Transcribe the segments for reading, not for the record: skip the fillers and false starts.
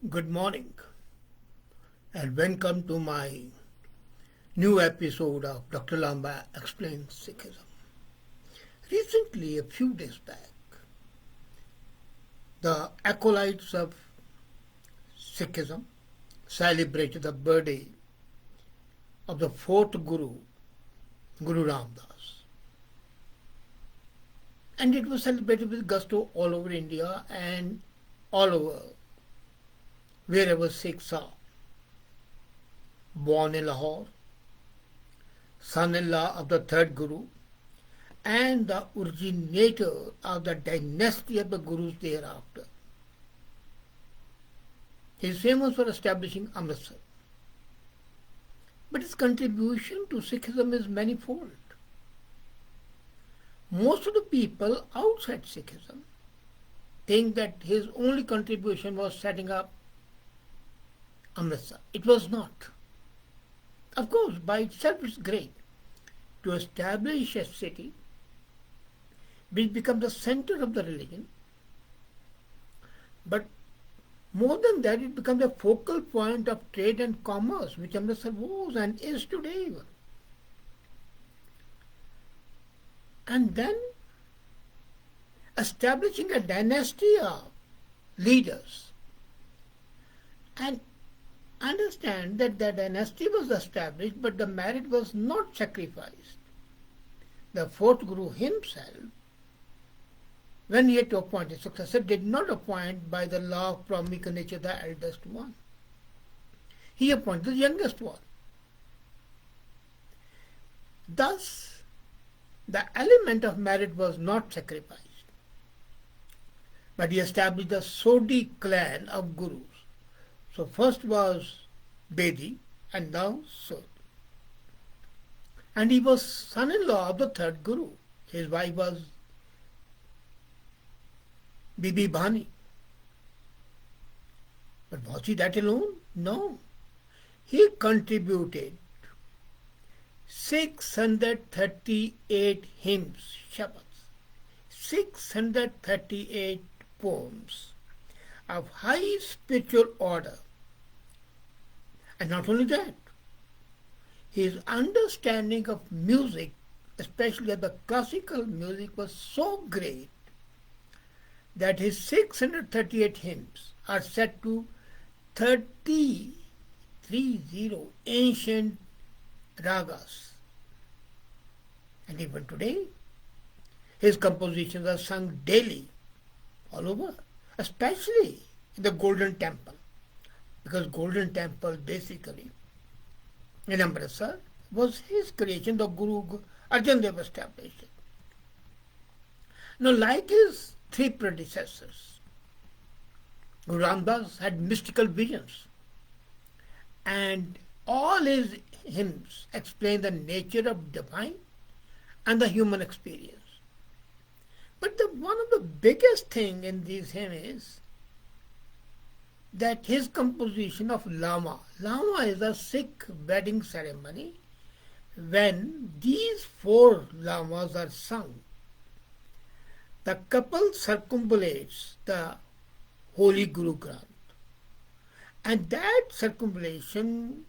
Good morning and welcome to my new episode of Dr. Lamba Explains Sikhism. Recently, a few days back, the acolytes of Sikhism celebrated the birthday of the fourth Guru, Guru Ramdas. And it was celebrated with gusto all over India and all over wherever Sikhs are. Born in Lahore, son-in-law of the third Guru, and the originator of the dynasty of the Gurus thereafter. He is famous for establishing Amritsar. But his contribution to Sikhism is manifold. Most of the people outside Sikhism think that his only contribution was setting up Amritsar. It was not. Of course, by itself it's great to establish a city which becomes the center of the religion, but more than that, it becomes a focal point of trade and commerce, which Amritsar was and is today. And then establishing a dynasty of leaders. And understand that the dynasty was established, but the merit was not sacrificed. The fourth Guru himself, when he had to appoint a successor, did not appoint by the law of Brahminical nature the eldest one. He appointed the youngest one. Thus, the element of merit was not sacrificed, but he established the Sodhi clan of Gurus. So first was Bedi and now Sodhi. And he was son-in-law of the third Guru. His wife was Bibi Bhani. But was he that alone? No. He contributed 638 hymns, Shabads, 638 poems of high spiritual order. And not only that, his understanding of music, especially of the classical music, was so great that his 638 hymns are set to 30 ancient ragas. And even today, his compositions are sung daily all over, especially in the Golden Temple, because Golden Temple basically in Amritsar was his creation. The Guru Arjan Dev established it. Now, like his three predecessors, Guru Ramdas had mystical visions, and all his hymns explain the nature of divine and the human experience. But one of the biggest thing in these hymns is that his composition of Lamba. Lamba is a Sikh wedding ceremony when these four Lambas are sung. The couple circumambulates the Holy Guru Granth. And that circumambulation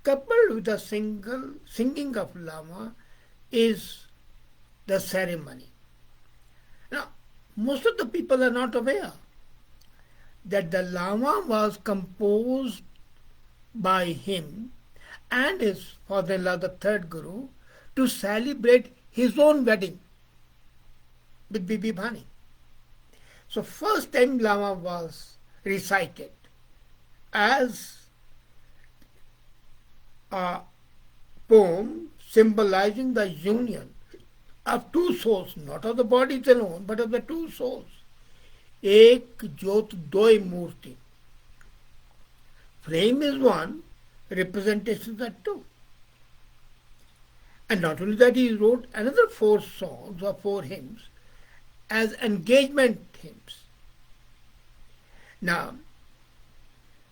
coupled with the singing of Lamba is the ceremony. Now, most of the people are not aware that the Lamba was composed by him and his father-in-law, the third Guru, to celebrate his own wedding with Bibi Bhani. So first time Lamba was recited as a poem symbolizing the union of two souls, not of the bodies alone, but of the two souls. Ek Jyot Doi Murti. Flame is one, representations are two. And not only that, he wrote another four songs or four hymns as engagement hymns. Now,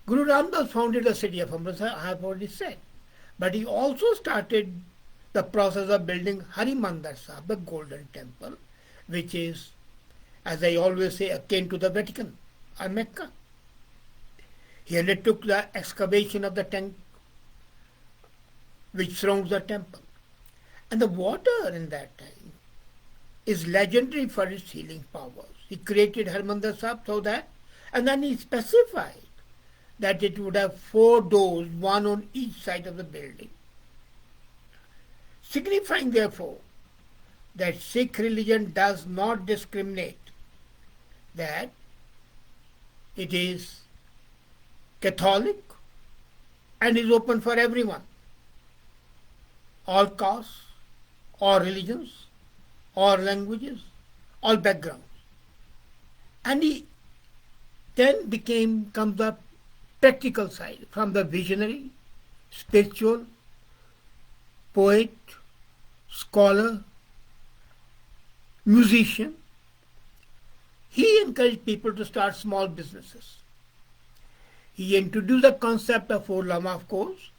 Guru Ramdas founded the city of Amritsar, I have already said. But he also started the process of building Hari Mandir Sahib, the Golden Temple, which is, as I always say, akin to the Vatican or Mecca. He undertook the excavation of the tank which surrounds the temple. And the water in that tank is legendary for its healing powers. He created Harmandir Sahib so that, and then he specified that it would have 4 doors, one on each side of the building, signifying therefore that Sikh religion does not discriminate, that it is Catholic and is open for everyone, all castes, all religions, all languages, all backgrounds. And he then comes the practical side, from the visionary, spiritual, poet, scholar, musician. He encouraged people to start small businesses. He introduced the concept of Lamba, of course,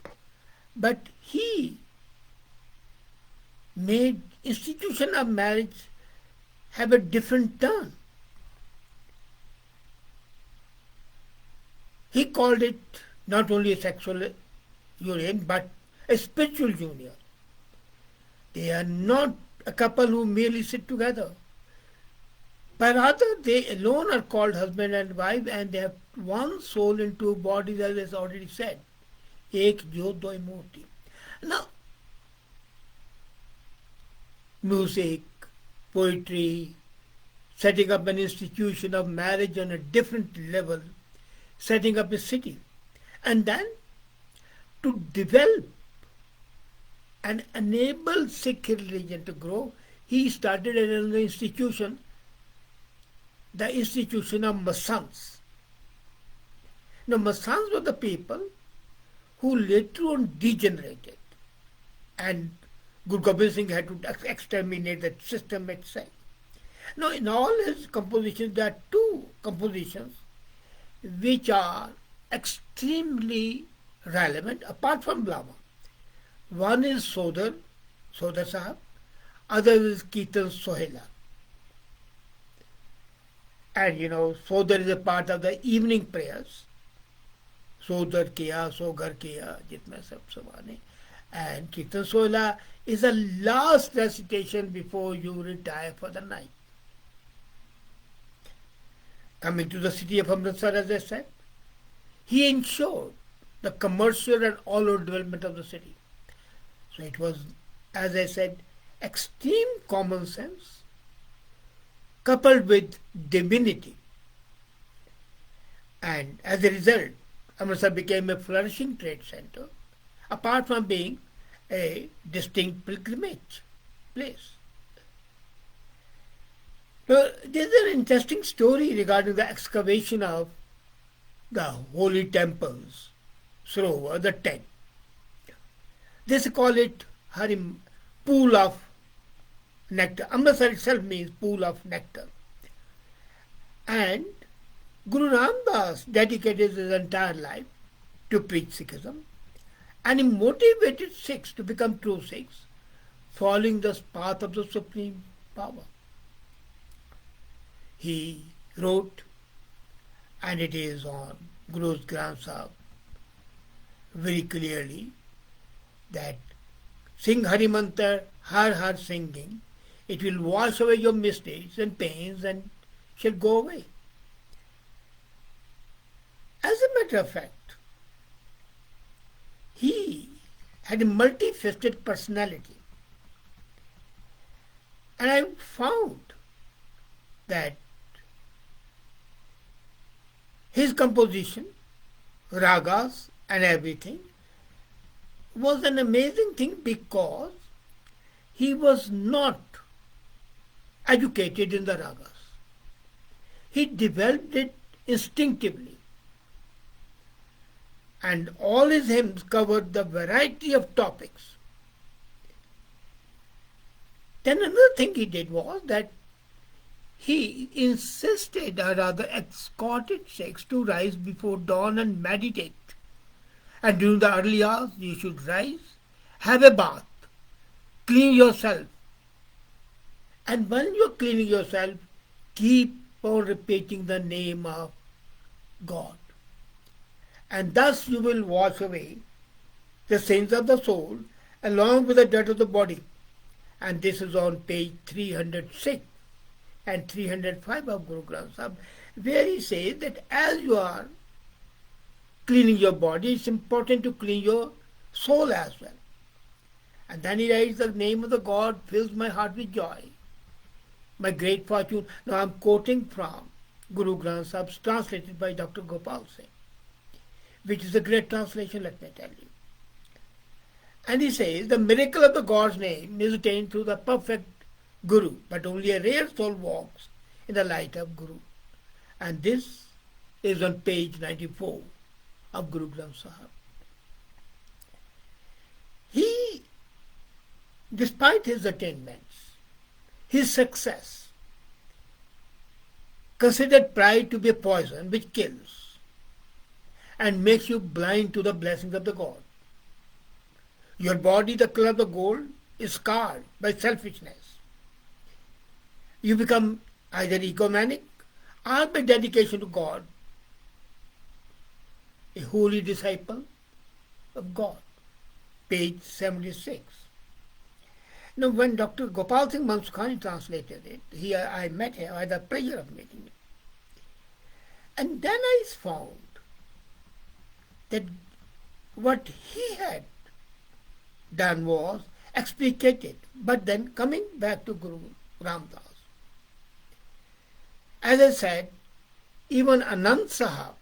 but he made institution of marriage have a different turn. He called it not only a sexual union but a spiritual union. They are not a couple who merely sit together, but rather they alone are called husband and wife, and they have one soul in 2 bodies, as is already said. Ek jyot doi murti. Now, music, poetry, setting up an institution of marriage on a different level, setting up a city, and then to develop and enable Sikh religion to grow, he started another institution, the institution of Masans. Now, Masans were the people who later on degenerated, and Guru Gobind Singh had to exterminate that system itself. Now, in all his compositions, there are 2 compositions which are extremely relevant apart from Lamba. One is Sodar Sahab, other is Kirtan Sohela. And Sodar is a part of the evening prayers. Sodar kiya, Sogar kiya, jitna sab samane. And Kirtan Sohela is the last recitation before you retire for the night. Coming to the city of Amritsar, as I said, he ensured the commercial and all-over development of the city. So it was, as I said, extreme common sense coupled with divinity. And as a result, Amritsar became a flourishing trade center, apart from being a distinct pilgrimage place. Now, there's an interesting story regarding the excavation of the holy temples, Sarovar, the 10. They call it Harim, pool of nectar. Amritsar itself means pool of nectar. And Guru Ramdas dedicated his entire life to preach Sikhism, and he motivated Sikhs to become true Sikhs, following the path of the supreme power. He wrote, and it is on Guru's Granth Sahib very clearly, that sing Hari Mantra, Har Har singing, it will wash away your mistakes and pains and shall go away. As a matter of fact, he had a multifaceted personality. And I found that his composition, ragas and everything, was an amazing thing because he was not educated in the ragas. He developed it instinctively. And all his hymns covered the variety of topics. Then another thing he did was that he insisted, or rather escorted Sikhs to rise before dawn and meditate. And during the early hours, you should rise, have a bath, clean yourself. And when you're cleaning yourself, keep on repeating the name of God. and thus you will wash away the sins of the soul along with the dirt of the body. And this is on page 306 and 305 of Guru Granth Sahib, where he says that as you are cleaning your body, it's important to clean your soul as well. And then he writes, the name of the God fills my heart with joy, my great fortune. Now I'm quoting from Guru Granth Sahib, translated by Dr. Gopal Singh, which is a great translation, let me tell you. And he says, the miracle of the God's name is attained through the perfect Guru, but only a rare soul walks in the light of Guru. And this is on page 94 of Guru Granth Sahib. He, despite his attainments, his success, considered pride to be a poison which kills and makes you blind to the blessings of the God. Your body, the color of the gold, is scarred by selfishness. You become either egomaniac or by dedication to God, a holy disciple of God. Page 76. Now, when Dr. Gopal Singh Mansukhani translated it, I met him, I had the pleasure of meeting him. And then I found that what he had done was explicated. But then coming back to Guru Ramdas, as I said, even Anand Sahab,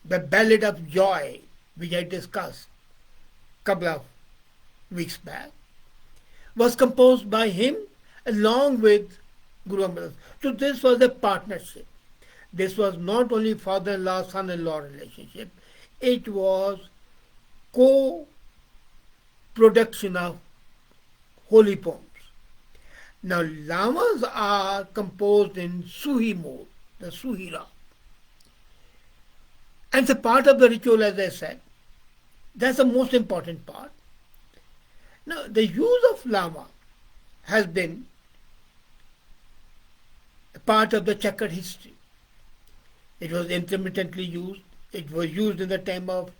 the Ballad of Joy, which I discussed a couple of weeks back, was composed by him along with Guru Ramdas. So this was a partnership. This was not only father-in-law, son-in-law relationship, it was co-production of holy poems. Now, lamas are composed in Suhi mode, the Suhi Ra. And it's a part of the ritual, as I said. That's the most important part. Now, the use of lama has been a part of the checkered history. It was intermittently used. It was used in the time of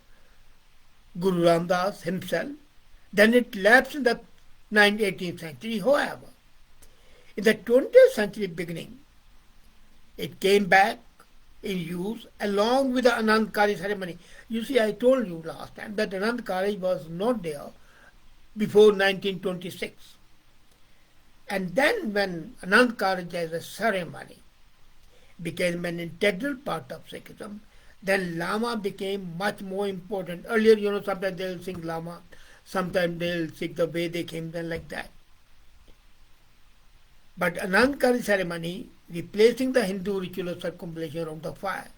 Guru Ramdas himself. Then it lapsed in the 18th century. However, in the 20th century beginning, it came back in use along with the Anandkari ceremony. You see, I told you last time that Anandkari was not there before 1926. And then when Anandkari as a ceremony became an integral part of Sikhism, then Lama became much more important. Earlier, sometimes they'll sing Lama, sometimes they'll sing the way they came, then like that. But Anandkari ceremony, replacing the Hindu ritual of circumambulation around the fire,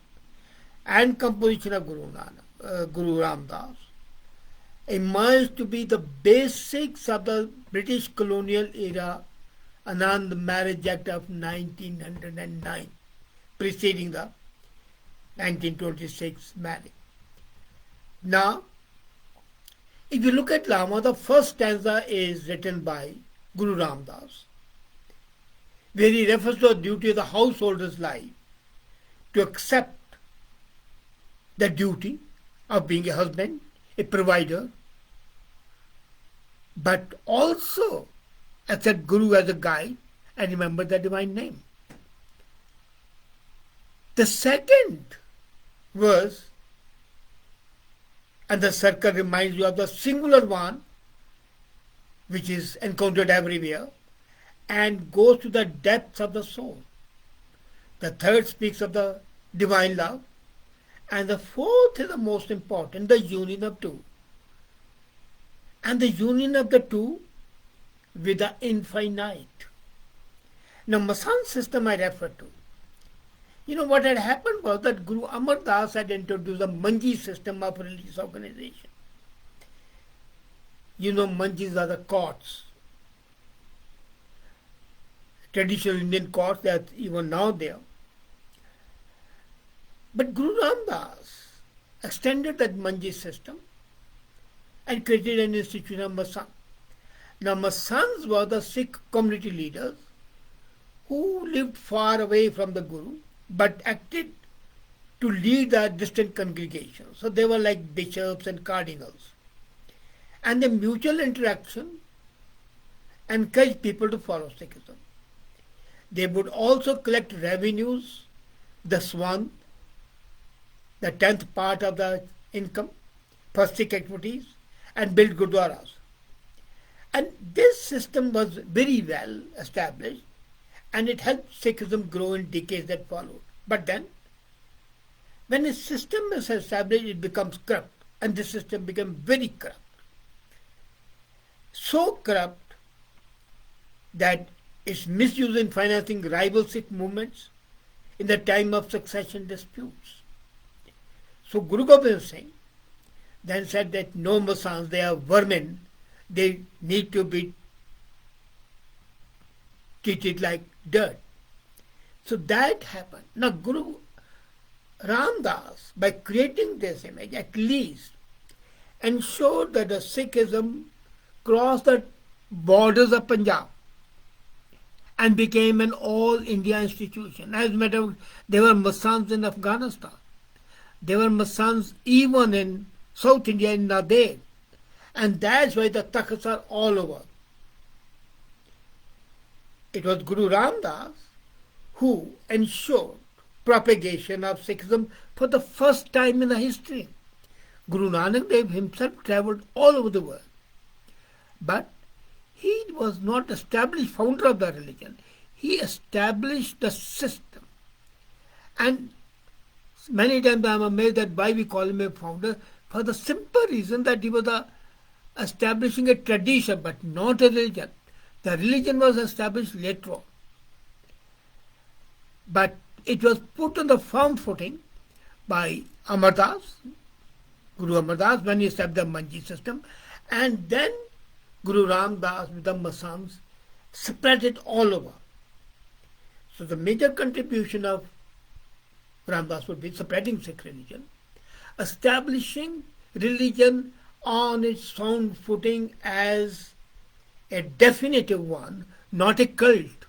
and composition of Guru Ramdas, emerged to be the basics of the British colonial era Anand Marriage Act of 1909, preceding the 1926 marriage. Now, if you look at Lama, the first stanza is written by Guru Ramdas, where he refers to the duty of the householder's life to accept the duty of being a husband, a provider, but also accept Guru as a guide and remember the divine name. The second verse, and the circle reminds you of the singular one, which is encountered everywhere, and goes to the depths of the soul. The third speaks of the divine love. And the fourth is the most important, the union of two. And the union of the two with the infinite. Now, Masan's system I refer to. What had happened was that Guru Amar Das had introduced the Manji system of religious organization. Manjis are the courts. Traditional Indian courts, they are even now there. But Guru Ramdas extended that Manji system and created an institution of Masan. Now, Masans were the Sikh community leaders who lived far away from the Guru but acted to lead the distant congregations. So they were like bishops and cardinals. And the mutual interaction encouraged people to follow Sikhism. They would also collect revenues, the swan, the tenth part of the income for Sikh activities, and build gurdwaras. And this system was very well established, and it helped Sikhism grow in decades that followed. But then, when a system is established, it becomes corrupt, and this system became very corrupt. So corrupt that it's misused in financing rival Sikh movements in the time of succession disputes. So Guru Gobind Singh then said that no Masands, they are vermin, they need to be treated like dirt. So that happened. Now Guru Ramdas, by creating this image, at least ensured that the Sikhism crossed the borders of Punjab and became an all-India institution. As a matter of fact, there were Masands in Afghanistan. There were Masands even in South India, in Nader. And that's why the takhts are all over. It was Guru Ramdas who ensured propagation of Sikhism for the first time in the history. Guru Nanak Dev himself travelled all over the world. But he was not established founder of the religion. He established the system. And many times I am amazed that why we call him a founder, for the simple reason that he was establishing a tradition but not a religion. The religion was established later on. But it was put on the firm footing by Amardas, Guru Amardas, when he established the Manji system, and then Guru Ramdas with the Masands spread it all over. So the major contribution of Ramdas would be spreading Sikh religion, establishing religion on its sound footing as a definitive one, not a cult,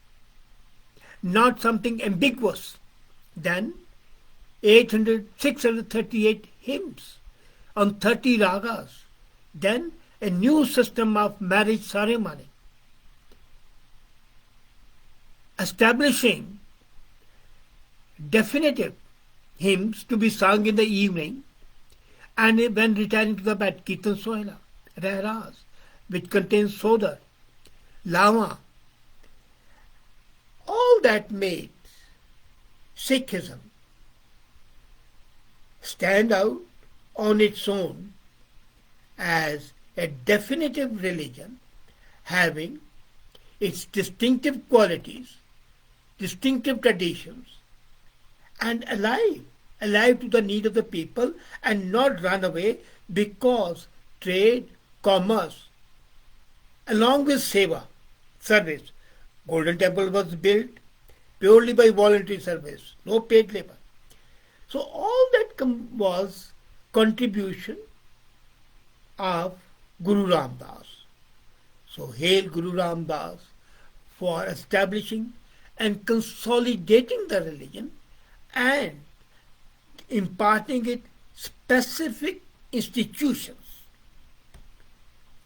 not something ambiguous. Then 638 hymns on 30 ragas. Then a new system of marriage ceremony, establishing definitive hymns to be sung in the evening and when retiring to the bed, Kirtan Sohila, Rehras, which contains Sodar, Lamba. All that made Sikhism stand out on its own as a definitive religion having its distinctive qualities, distinctive traditions, and alive to the need of the people and not run away because trade, commerce, along with seva, service. Golden Temple was built purely by voluntary service, no paid labor. So all that was contribution of Guru Ramdas. So hail Guru Ramdas for establishing and consolidating the religion and imparting it specific institutions,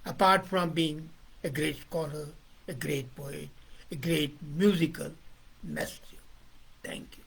apart from being a great scholar, a great poet, a great musical messenger. Thank you.